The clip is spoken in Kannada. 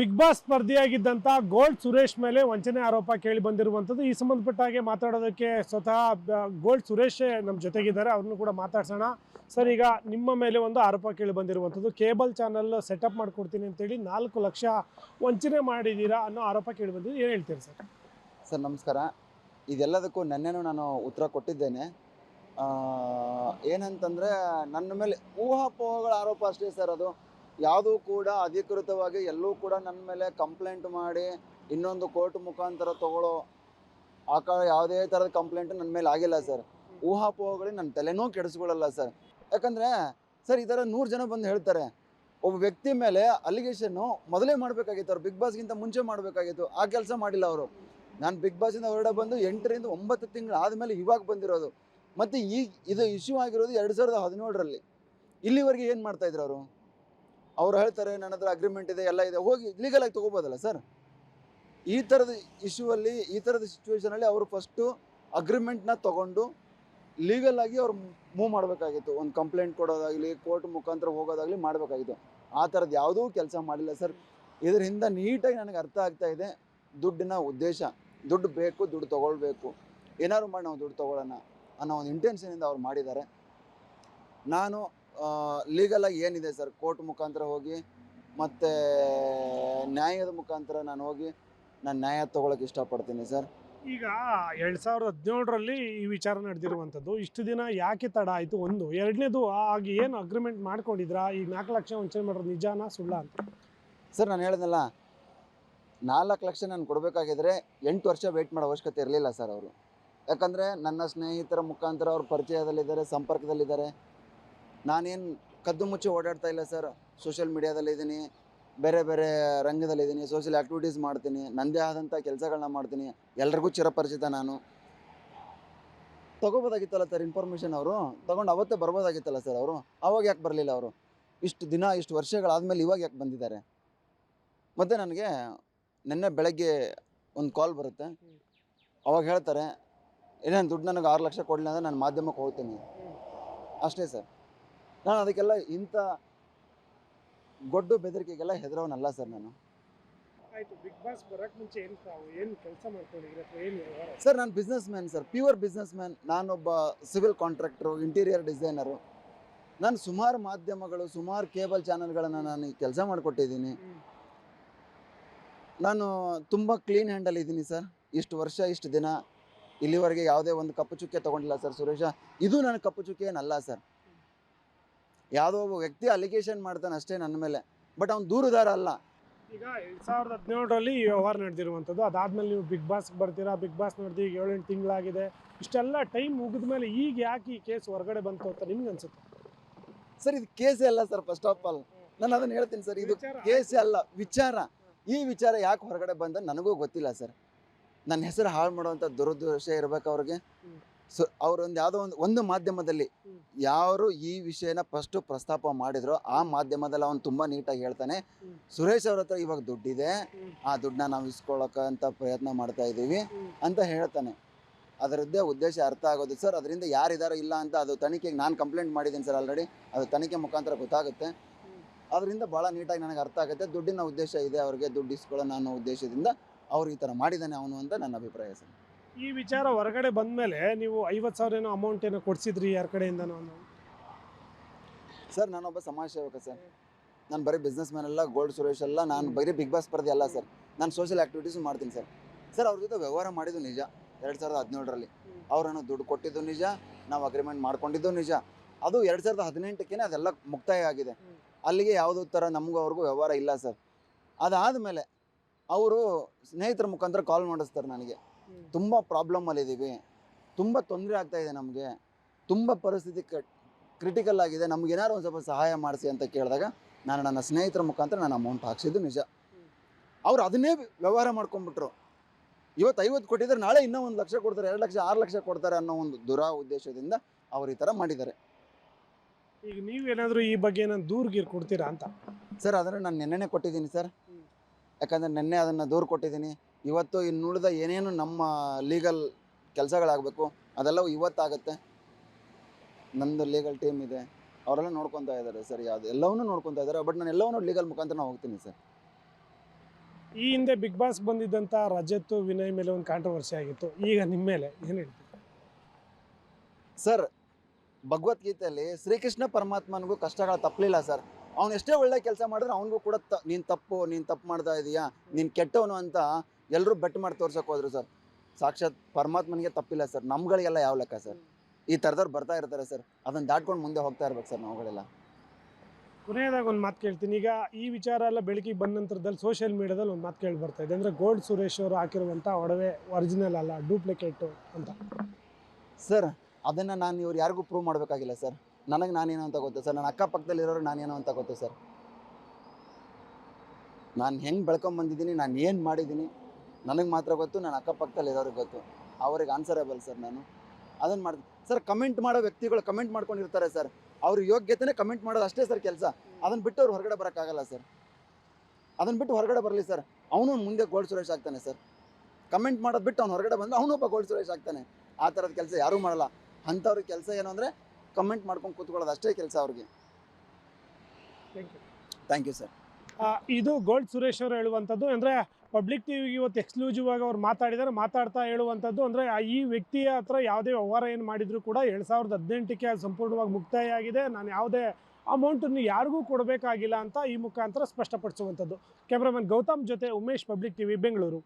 ಬಿಗ್ ಬಾಸ್ ಸ್ಪರ್ಧಿಯಾಗಿದ್ದಂಥ ಗೋಲ್ಡ್ ಸುರೇಶ್ ಮೇಲೆ ವಂಚನೆ ಆರೋಪ ಕೇಳಿ ಬಂದಿರುವಂಥದ್ದು. ಈ ಸಂಬಂಧಪಟ್ಟ ಹಾಗೆ ಮಾತಾಡೋದಕ್ಕೆ ಸ್ವತಃ ಗೋಲ್ಡ್ ಸುರೇಶ್ ನಮ್ಮ ಜೊತೆಗಿದ್ದಾರೆ, ಅವ್ರನ್ನೂ ಕೂಡ ಮಾತಾಡ್ಸೋಣ. ಸರ್, ಈಗ ನಿಮ್ಮ ಮೇಲೆ ಒಂದು ಆರೋಪ ಕೇಳಿ ಬಂದಿರುವಂಥದ್ದು, ಕೇಬಲ್ ಚಾನಲ್ ಸೆಟಪ್ ಮಾಡಿಕೊಡ್ತೀನಿ ಅಂತೇಳಿ 4 ಲಕ್ಷ ವಂಚನೆ ಮಾಡಿದ್ದೀರಾ ಅನ್ನೋ ಆರೋಪ ಕೇಳಿ ಬಂದಿದ್ದು. ಏನು ಹೇಳ್ತೀರಿ ಸರ್? ಸರ್ ನಮಸ್ಕಾರ. ಇದೆಲ್ಲದಕ್ಕೂ ನೆನ್ನೆನೂ ನಾನು ಉತ್ತರ ಕೊಟ್ಟಿದ್ದೇನೆ. ಏನಂತಂದರೆ ನನ್ನ ಮೇಲೆ ಊಹಾಪೋಹಗಳ ಆರೋಪ ಅಷ್ಟೇ ಸರ್. ಅದು ಯಾವುದೂ ಕೂಡ ಅಧಿಕೃತವಾಗಿ ಎಲ್ಲೂ ಕೂಡ ನನ್ನ ಮೇಲೆ ಕಂಪ್ಲೇಂಟ್ ಮಾಡಿ ಇನ್ನೊಂದು ಕೋರ್ಟ್ ಮುಖಾಂತರ ತಗೊಳ್ಳೋ ಯಾವುದೇ ಥರದ ಕಂಪ್ಲೇಂಟು ನನ್ನ ಮೇಲೆ ಆಗಿಲ್ಲ ಸರ್. ಊಹಾಪೋಹಗಳಿಗೆ ನನ್ನ ತಲೆನೂ ಕೆಡಿಸ್ಕೊಳ್ಳಲ್ಲ ಸರ್. ಯಾಕಂದರೆ ಸರ್, ಈ ಥರ 100 ಜನ ಬಂದು ಹೇಳ್ತಾರೆ. ಒಬ್ಬ ವ್ಯಕ್ತಿ ಮೇಲೆ ಅಲಿಗೇಷನ್ನು ಮೊದಲೇ ಮಾಡಬೇಕಾಗಿತ್ತು, ಅವ್ರು ಬಿಗ್ ಬಾಸ್ಗಿಂತ ಮುಂಚೆ ಮಾಡಬೇಕಾಗಿತ್ತು. ಆ ಕೆಲಸ ಮಾಡಿಲ್ಲ ಅವರು. ನಾನು ಬಿಗ್ ಬಾಸಿಂದ ಹೊರಗಡೆ ಬಂದು 8 ರಿಂದ 9 ತಿಂಗಳು ಆದಮೇಲೆ ಇವಾಗ ಬಂದಿರೋದು. ಮತ್ತು ಇದು ಇಶ್ಯೂ ಆಗಿರೋದು 2017ರಲ್ಲಿ. ಇಲ್ಲಿವರೆಗೆ ಏನು ಮಾಡ್ತಾಯಿದ್ರು ಅವರು? ಅವ್ರು ಹೇಳ್ತಾರೆ ನನ್ನ ಹತ್ರ ಅಗ್ರಿಮೆಂಟ್ ಇದೆ, ಎಲ್ಲ ಇದೆ, ಹೋಗಿ ಲೀಗಲಾಗಿ ತೊಗೋಬೋದಲ್ಲ ಸರ್. ಈ ಥರದ ಇಶ್ಯೂವಲ್ಲಿ, ಈ ಥರದ ಸಿಚುವೇಷನಲ್ಲಿ ಅವರು ಫಸ್ಟು ಅಗ್ರಿಮೆಂಟ್ನ ತೊಗೊಂಡು ಲೀಗಲಾಗಿ ಅವ್ರು ಮೂವ್ ಮಾಡಬೇಕಾಗಿತ್ತು. ಒಂದು ಕಂಪ್ಲೇಂಟ್ ಕೊಡೋದಾಗಲಿ, ಕೋರ್ಟ್ ಮುಖಾಂತರ ಹೋಗೋದಾಗಲಿ ಮಾಡಬೇಕಾಗಿತ್ತು. ಆ ಥರದ್ದು ಯಾವುದೂ ಕೆಲಸ ಮಾಡಿಲ್ಲ ಸರ್. ಇದರಿಂದ ನೀಟಾಗಿ ನನಗೆ ಅರ್ಥ ಆಗ್ತಾ ಇದೆ ದುಡ್ಡಿನ ಉದ್ದೇಶ. ದುಡ್ಡು ಬೇಕು, ದುಡ್ಡು ತೊಗೊಳ್ಬೇಕು, ಏನಾದ್ರು ಮಾಡಿ ನಾವು ದುಡ್ಡು ತೊಗೊಳ್ಳೋಣ ಅನ್ನೋ ಒಂದು ಇಂಟೆನ್ಷನಿಂದ ಅವ್ರು ಮಾಡಿದ್ದಾರೆ. ನಾನು ಲೀಗಲಾಗಿ ಏನಿದೆ ಸರ್, ಕೋರ್ಟ್ ಮುಖಾಂತರ ಹೋಗಿ ಮತ್ತು ನ್ಯಾಯದ ಮುಖಾಂತರ ನಾನು ಹೋಗಿ ನಾನು ನ್ಯಾಯ ತೊಗೊಳಕ್ಕೆ ಇಷ್ಟಪಡ್ತೀನಿ ಸರ್. ಈಗ 2017ರಲ್ಲಿ ಈ ವಿಚಾರ ನಡೆದಿರುವಂಥದ್ದು. ಇಷ್ಟು ದಿನ ಯಾಕೆ ತಡ ಆಯಿತು? ಒಂದು. ಎರಡನೇದು, ಆಗ ಏನು ಅಗ್ರಿಮೆಂಟ್ ಮಾಡ್ಕೊಂಡಿದ್ರಾ? ಈಗ 4 ಲಕ್ಷ ವಂಚನೆ ಮಾಡೋದು ನಿಜಾನಾ ಸುಳ್ಳ ಅಂತ? ಸರ್, ನಾನು ಹೇಳಿದ್ನಲ್ಲ, 4 ಲಕ್ಷ ನಾನು ಕೊಡಬೇಕಾಗಿದ್ರೆ 8 ವರ್ಷ ವೆಯ್ಟ್ ಮಾಡೋ ಅವಶ್ಯಕತೆ ಇರಲಿಲ್ಲ ಸರ್ ಅವರು. ಯಾಕಂದರೆ ನನ್ನ ಸ್ನೇಹಿತರ ಮುಖಾಂತರ ಅವ್ರ ಪರಿಚಯದಲ್ಲಿದ್ದಾರೆ, ಸಂಪರ್ಕದಲ್ಲಿದ್ದಾರೆ. ನಾನೇನು ಕದ್ದು ಮುಚ್ಚಿ ಓಡಾಡ್ತಾ ಇಲ್ಲ ಸರ್. ಸೋಷಿಯಲ್ ಮೀಡಿಯಾದಲ್ಲಿದ್ದೀನಿ, ಬೇರೆ ಬೇರೆ ರಂಗದಲ್ಲಿದ್ದೀನಿ, ಸೋಷಿಯಲ್ ಆ್ಯಕ್ಟಿವಿಟೀಸ್ ಮಾಡ್ತೀನಿ, ನನ್ನದೇ ಆದಂಥ ಕೆಲಸಗಳನ್ನ ಮಾಡ್ತೀನಿ, ಎಲ್ರಿಗೂ ಚಿರಪರಿಚಿತ ನಾನು. ತೊಗೋಬೋದಾಗಿತ್ತಲ್ಲ ಸರ್ ಇನ್ಫಾರ್ಮೇಷನ್. ಅವರು ತೊಗೊಂಡು ಅವತ್ತೇ ಬರ್ಬೋದಾಗಿತ್ತಲ್ಲ ಸರ್ ಅವರು. ಅವಾಗ ಯಾಕೆ ಬರಲಿಲ್ಲ ಅವರು? ಇಷ್ಟು ದಿನ, ಇಷ್ಟು ವರ್ಷಗಳಾದಮೇಲೆ ಇವಾಗ ಯಾಕೆ ಬಂದಿದ್ದಾರೆ? ಮತ್ತು ನನಗೆ ನಿನ್ನೆ ಬೆಳಗ್ಗೆ ಒಂದು ಕಾಲ್ ಬರುತ್ತೆ. ಅವಾಗ ಹೇಳ್ತಾರೆ, ಏನೇನು ದುಡ್ಡು ನನಗೆ 6 ಲಕ್ಷ ಕೊಡಲಿಲ್ಲ ಅಂದರೆ ನಾನು ಮಾಧ್ಯಮಕ್ಕೆ ಹೋಗ್ತೀನಿ ಅಷ್ಟೇ ಸರ್. ನಾನು ಅದಕ್ಕೆಲ್ಲ ಇಂಥ ಗೊಡ್ಡು ಬೆದರಿಕೆಗೆಲ್ಲ ಹೆದರೋನಲ್ಲ ಸರ್ ನಾನು. ಆಯಿತು, ಬಿಗ್ ಬಾಸ್ ಬರೋಕ್ಕೆ ಮುಂಚೆ ಏನು ಕೆಲಸ ಮಾಡ್ಕೊಂಡಿದ್ದೀರಿ ಅಥವಾ ಏನು? ಸರ್, ನಾನು business man sir, pure business man. ನಾನೊಬ್ಬ ಸಿವಿಲ್ ಕಾಂಟ್ರಾಕ್ಟ್ರು, ಇಂಟೀರಿಯರ್ ಡಿಸೈನರು. ನಾನು ಸುಮಾರು ಮಾಧ್ಯಮಗಳು, ಸುಮಾರು ಕೇಬಲ್ ಚಾನಲ್ಗಳನ್ನು ನಾನು ಕೆಲಸ ಮಾಡಿಕೊಟ್ಟಿದ್ದೀನಿ. ನಾನು ತುಂಬ ಕ್ಲೀನ್ ಹ್ಯಾಂಡಲ್ ಇದ್ದೀನಿ ಸರ್. ಇಷ್ಟು ವರ್ಷ, ಇಷ್ಟು ದಿನ, ಇಲ್ಲಿವರೆಗೆ ಯಾವುದೇ ಒಂದು ಕಪ್ಪು ಚುಕ್ಕೆ ತೊಗೊಂಡಿಲ್ಲ ಸರ್ ಸುರೇಶ. ಇದು ನನ್ನ ಕಪ್ಪು ಚುಕ್ಕೆ ಏನಲ್ಲ ಸರ್. ಯಾವುದೋ ಒಬ್ಬ ವ್ಯಕ್ತಿ ಅಲಿಗೇಷನ್ ಮಾಡ್ತಾನೆ ಅಷ್ಟೇ ನನ್ನ ಮೇಲೆ, ಬಟ್ ಅವ್ನು ದೂರುದಾರ ಅಲ್ಲ. ಈಗ 2017ರಲ್ಲಿ ಈ ವ್ಯವಹಾರ ನಡೆದಿರುವಂಥದ್ದು. ಅದಾದಮೇಲೆ ನೀವು ಬಿಗ್ ಬಾಸ್ಗೆ ಬರ್ತೀರಾ. ಬಿಗ್ ಬಾಸ್ ನೋಡಿದ್ರೆ ಈಗ 7-8 ತಿಂಗಳಾಗಿದೆ. ಇಷ್ಟೆಲ್ಲ ಟೈಮ್ ಮುಗಿದ ಮೇಲೆ ಈಗ ಯಾಕೆ ಈ ಕೇಸ್ ಹೊರಗಡೆ ಬಂತು ಅಂತ ನಿಮ್ಗೆ ಅನ್ಸುತ್ತೆ? ಸರ್, ಇದು ಕೇಸೇ ಅಲ್ಲ ಸರ್. ಫಸ್ಟ್ ಆಫ್ ಆಲ್ ನಾನು ಅದನ್ನು ಹೇಳ್ತೀನಿ ಸರ್, ಇದು ಕೇಸೇ ಅಲ್ಲ, ವಿಚಾರ. ಈ ವಿಚಾರ ಯಾಕೆ ಹೊರಗಡೆ ಬಂದ ನನಗೂ ಗೊತ್ತಿಲ್ಲ ಸರ್. ನನ್ನ ಹೆಸರು ಹಾಳು ಮಾಡುವಂಥ ದುರುದ್ದೇಶ ಇರಬೇಕು ಅವ್ರಿಗೆ. ಸೊ ಅವರೊಂದು ಯಾವುದೋ ಒಂದು ಮಾಧ್ಯಮದಲ್ಲಿ ಯಾರು ಈ ವಿಷಯನ ಫಸ್ಟು ಪ್ರಸ್ತಾಪ ಮಾಡಿದ್ರು, ಆ ಮಾಧ್ಯಮದಲ್ಲಿ ಅವನು ತುಂಬ ನೀಟಾಗಿ ಹೇಳ್ತಾನೆ, ಸುರೇಶ್ ಅವ್ರ ಹತ್ರ ಇವಾಗ ದುಡ್ಡಿದೆ, ಆ ದುಡ್ಡನ್ನ ನಾವು ಇಸ್ಕೊಳ್ಳೋಕ್ಕಂತ ಪ್ರಯತ್ನ ಮಾಡ್ತಾ ಇದ್ದೀವಿ ಅಂತ ಹೇಳ್ತಾನೆ. ಅದರದ್ದೇ ಉದ್ದೇಶ ಅರ್ಥ ಆಗೋದು ಸರ್. ಅದರಿಂದ ಯಾರಿದಾರೋ ಇಲ್ಲ ಅಂತ ಅದು ತನಿಖೆಗೆ ನಾನು ಕಂಪ್ಲೇಂಟ್ ಮಾಡಿದ್ದೀನಿ ಸರ್ ಆಲ್ರೆಡಿ. ಅದು ತನಿಖೆ ಮುಖಾಂತರ ಗೊತ್ತಾಗುತ್ತೆ. ಅದರಿಂದ ಭಾಳ ನೀಟಾಗಿ ನನಗೆ ಅರ್ಥ ಆಗುತ್ತೆ. ದುಡ್ಡಿನ ಉದ್ದೇಶ ಇದೆ ಅವ್ರಿಗೆ, ದುಡ್ಡು ಇಸ್ಕೊಳ್ಳೋಣ ಅನ್ನೋ ಉದ್ದೇಶದಿಂದ ಅವ್ರು ಈ ಥರ ಮಾಡಿದ್ದಾನೆ ಅವನು ಅಂತ ನನ್ನ ಅಭಿಪ್ರಾಯ ಸರ್. ಈ ವಿಚಾರ ಹೊರಗಡೆ ಬಂದ ಮೇಲೆ ನೀವು 50,000 ಏನೋ ಅಮೌಂಟ್ ಏನೋ ಕೊಡಿಸಿದ್ರಿ ಯಾರ ಕಡೆಯಿಂದನೋ? ಸರ್, ನಾನೊಬ್ಬ ಸಮಾಜ ಸೇವಕ ಸರ್. ನಾನು ಬರೀ ಬಿಸ್ನೆಸ್ ಮ್ಯಾನ್ ಅಲ್ಲ, ಗೋಲ್ಡ್ ಸುರೇಶ್ ಅಲ್ಲ, ನಾನು ಬರೀ ಬಿಗ್ ಬಾಸ್ ಸ್ಪರ್ಧೆ ಅಲ್ಲ ಸರ್. ನಾನು ಸೋಷಿಯಲ್ ಆ್ಯಕ್ಟಿವಿಟೀಸು ಮಾಡ್ತೀನಿ ಸರ್. ಸರ್, ಅವ್ರ ಜೊತೆ ವ್ಯವಹಾರ ಮಾಡಿದ್ದು ನಿಜ. 2017ರಲ್ಲಿ ಅವರನ್ನು ದುಡ್ಡು ಕೊಟ್ಟಿದ್ದು ನಿಜ, ನಾವು ಅಗ್ರಿಮೆಂಟ್ ಮಾಡ್ಕೊಂಡಿದ್ದು ನಿಜ. ಅದು 2018ಕ್ಕೇ ಅದೆಲ್ಲ ಮುಕ್ತಾಯ ಆಗಿದೆ. ಅಲ್ಲಿಗೆ ಯಾವುದೋ ಥರ ನಮಗೂ ಅವ್ರಿಗೂ ವ್ಯವಹಾರ ಇಲ್ಲ ಸರ್. ಅದಾದಮೇಲೆ ಅವರು ಸ್ನೇಹಿತರ ಮುಖಾಂತರ ಕಾಲ್ ಮಾಡಿಸ್ತಾರೆ ನನಗೆ. ತುಂಬ ಪ್ರಾಬ್ಲಮ್ಮಲ್ಲಿದ್ದೀವಿ, ತುಂಬ ತೊಂದರೆ ಆಗ್ತಾಯಿದೆ ನಮಗೆ, ತುಂಬ ಪರಿಸ್ಥಿತಿ ಕ್ರಿಟಿಕಲ್ ಆಗಿದೆ, ನಮಗೇನಾದ್ರು ಒಂದು ಸ್ವಲ್ಪ ಸಹಾಯ ಮಾಡಿಸಿ ಅಂತ ಕೇಳಿದಾಗ ನಾನು ನನ್ನ ಸ್ನೇಹಿತರ ಮುಖಾಂತರ ನಾನು ಅಮೌಂಟ್ ಹಾಕ್ಸಿದ್ದು ನಿಜ. ಅವ್ರು ಅದನ್ನೇ ವ್ಯವಹಾರ ಮಾಡ್ಕೊಂಡ್ಬಿಟ್ರು. ಇವತ್ತು 50 ಕೊಟ್ಟಿದ್ದಾರೆ, ನಾಳೆ ಇನ್ನೂ 1 ಲಕ್ಷ ಕೊಡ್ತಾರೆ, 2 ಲಕ್ಷ, 6 ಲಕ್ಷ ಕೊಡ್ತಾರೆ ಅನ್ನೋ ಒಂದು ಉದ್ದೇಶದಿಂದ ಅವ್ರು ಈ ಥರ ಮಾಡಿದ್ದಾರೆ. ಈಗ ನೀವೇನಾದರೂ ಈ ಬಗ್ಗೆ ನಾನು ದೂರು ಕೊಡ್ತೀರಾ ಅಂತ? ಸರ್, ಅದನ್ನು ನಾನು ನೆನ್ನೆನೇ ಕೊಟ್ಟಿದ್ದೀನಿ ಸರ್. ಯಾಕಂದರೆ ನೆನ್ನೆ ಅದನ್ನು ದೂರು ಕೊಟ್ಟಿದ್ದೀನಿ. ಇವತ್ತು ಇನ್ನುಳಿದ ಏನೇನು ನಮ್ಮ ಲೀಗಲ್ ಕೆಲಸಗಳಾಗಬೇಕು ಅದೆಲ್ಲವೂ ಇವತ್ತಾಗುತ್ತೆ. ನಂದು ಲೀಗಲ್ ಟೀಮ್ ಇದೆ, ಅವರೆಲ್ಲ ನೋಡ್ಕೊತಾ ಇದ್ದಾರೆ ಸರ್. ಯಾವುದು ಎಲ್ಲವನ್ನೂ ನೋಡ್ಕೊತಾ ಇದ್ದಾರೆ. ಬಟ್ ನಾನು ಎಲ್ಲವನ್ನೂ ಲೀಗಲ್ ಮುಖಾಂತರ ಹೋಗ್ತೀನಿ ಸರ್. ಈ ಹಿಂದೆ ಬಿಗ್ ಬಾಸ್ ಬಂದಿದ್ದಂಥ ರಜತ್ ವಿನಯ್ ಮೇಲೆ ಒಂದು ಕಾಂಟ್ರವರ್ಸಿ ಆಗಿತ್ತು, ಈಗ ನಿಮ್ಮ ಮೇಲೆ ಏನು ಹೇಳ್ತೀವಿ? ಸರ್, ಭಗವದ್ಗೀತೆಯಲ್ಲಿ ಶ್ರೀಕೃಷ್ಣ ಪರಮಾತ್ಮನಿಗೂ ಕಷ್ಟಗಳು ತಪ್ಪಲಿಲ್ಲ ಸರ್. ಅವ್ನು ಎಷ್ಟೇ ಒಳ್ಳೆ ಕೆಲಸ ಮಾಡಿದ್ರೆ ಅವನಿಗೂ ಕೂಡ ನೀನು ತಪ್ಪು ಮಾಡ್ತಾ ಇದೀಯಾ, ನೀನು ಕೆಟ್ಟವನು ಅಂತ ಎಲ್ಲರೂ ಬೆಟ್ ಮಾಡಿ ತೋರ್ಸಕ್ಕೆ ಹೋದ್ರು ಸರ್. ಸಾಕ್ಷಾತ್ ಪರಮಾತ್ಮನಿಗೆ ತಪ್ಪಿಲ್ಲ ಸರ್. ನಮ್ಗಳಿಗೆಲ್ಲ ಯಾವ ಲೆಕ್ಕ ಸರ್? ಈ ಥರದವ್ರು ಬರ್ತಾ ಇರ್ತಾರೆ ಸರ್, ಅದನ್ನು ದಾಟ್ಕೊಂಡು ಮುಂದೆ ಹೋಗ್ತಾ ಇರ್ಬೇಕು ಸರ್ ನಾವುಗಳೆಲ್ಲ. ಕೊನೆಯದಾಗ ಒಂದು ಮಾತು ಕೇಳ್ತೀನಿ. ಈಗ ಈ ವಿಚಾರ ಎಲ್ಲ ಬೆಳಕಿಗೆ ಬಂದ ನಂತರದಲ್ಲಿ ಸೋಷಿಯಲ್ ಮೀಡಿಯಾದಲ್ಲಿ ಒಂದು ಮಾತು ಕೇಳಿ ಬರ್ತಾ ಇದೆ, ಅಂದರೆ ಗೋಲ್ಡ್ ಸುರೇಶ್ ಅವರು ಹಾಕಿರುವಂಥ ಒಡವೆ ಒರಿಜಿನಲ್ ಅಲ್ಲ, ಡೂಪ್ಲಿಕೇಟು ಅಂತ. ಸರ್, ಅದನ್ನು ನಾನು ಇವ್ರು ಯಾರಿಗೂ ಪ್ರೂವ್ ಮಾಡಬೇಕಾಗಿಲ್ಲ ಸರ್. ನನಗೆ ನಾನೇನು ಅಂತ ಗೊತ್ತು ಸರ್, ನನ್ನ ಅಕ್ಕಪಕ್ಕದಲ್ಲಿರೋರು ನಾನೇನು ಅಂತ ಗೊತ್ತು ಸರ್. ನಾನು ಹೆಂಗೆ ಬೆಳ್ಕೊಂಬಂದಿದ್ದೀನಿ, ನಾನು ಏನು ಮಾಡಿದ್ದೀನಿ ನನಗೆ ಮಾತ್ರ ಗೊತ್ತು, ನನ್ನ ಅಕ್ಕಪಕ್ಕದಲ್ಲಿರೋರಿಗೆ ಗೊತ್ತು. ಅವ್ರಿಗೆ ಆನ್ಸರೇಬಲ್ ಸರ್ ನಾನು. ಅದನ್ನು ಮಾಡ್ತೀನಿ ಸರ್. ಕಮೆಂಟ್ ಮಾಡೋ ವ್ಯಕ್ತಿಗಳು ಕಮೆಂಟ್ ಮಾಡ್ಕೊಂಡಿರ್ತಾರೆ ಸರ್, ಅವ್ರ ಯೋಗ್ಯತೆನೇ ಕಮೆಂಟ್ ಮಾಡೋದು ಅಷ್ಟೇ ಸರ್ ಕೆಲಸ. ಅದನ್ನು ಬಿಟ್ಟು ಅವ್ರು ಹೊರಗಡೆ ಬರೋಕ್ಕಾಗಲ್ಲ ಸರ್. ಅದನ್ನು ಬಿಟ್ಟು ಹೊರಗಡೆ ಬರಲಿ ಸರ್, ಅವನು ಮುಂದೆ ಗೋಲ್ಡ್ ಸುರೇಶ್ ಆಗ್ತಾನೆ ಸರ್. ಕಮೆಂಟ್ ಮಾಡೋದು ಬಿಟ್ಟು ಅವ್ನು ಹೊರಗಡೆ ಬಂದರೆ ಅವನು ಒಬ್ಬ ಗೋಲ್ಡ್ ಸುರೇಶ್ ಆಗ್ತಾನೆ. ಆ ಥರದ ಕೆಲಸ ಯಾರೂ ಮಾಡಲ್ಲ. ಅಂಥವ್ರಿಗೆ ಕೆಲಸ ಏನು ಅಂದರೆ ಕಮೆಂಟ್ ಮಾಡ್ಕೊಂಡು ಕೂತ್ಕೊಳ್ಳೋದು ಅಷ್ಟೇ ಕೆಲಸ ಅವ್ರಿಗೆ. Thank you sir. ಇದು ಗೋಲ್ಡ್ ಸುರೇಶ್ ಅವರು ಹೇಳುವಂಥದ್ದು. ಅಂದರೆ ಪಬ್ಲಿಕ್ ಟಿವಿಗೆ ಇವತ್ತು ಎಕ್ಸ್ಕ್ಲೂಸಿವ್ ಆಗಿ ಅವ್ರು ಮಾತಾಡ್ತಾ ಹೇಳುವಂಥದ್ದು, ಅಂದರೆ ಈ ವ್ಯಕ್ತಿಯ ಹತ್ರ ಯಾವುದೇ ವ್ಯವಹಾರ ಏನು ಮಾಡಿದರೂ ಕೂಡ 2018ಕ್ಕೆ ಅದು ಸಂಪೂರ್ಣವಾಗಿ ಮುಕ್ತಾಯ ಆಗಿದೆ, ನಾನು ಯಾವುದೇ ಅಮೌಂಟನ್ನು ಯಾರಿಗೂ ಕೊಡಬೇಕಾಗಿಲ್ಲ ಅಂತ ಈ ಮುಖಾಂತರ ಸ್ಪಷ್ಟಪಡಿಸುವಂಥದ್ದು. ಕ್ಯಾಮ್ರಾಮನ್ ಗೌತಮ್ ಜೊತೆ ಉಮೇಶ್, ಪಬ್ಲಿಕ್ ಟಿವಿ, ಬೆಂಗಳೂರು.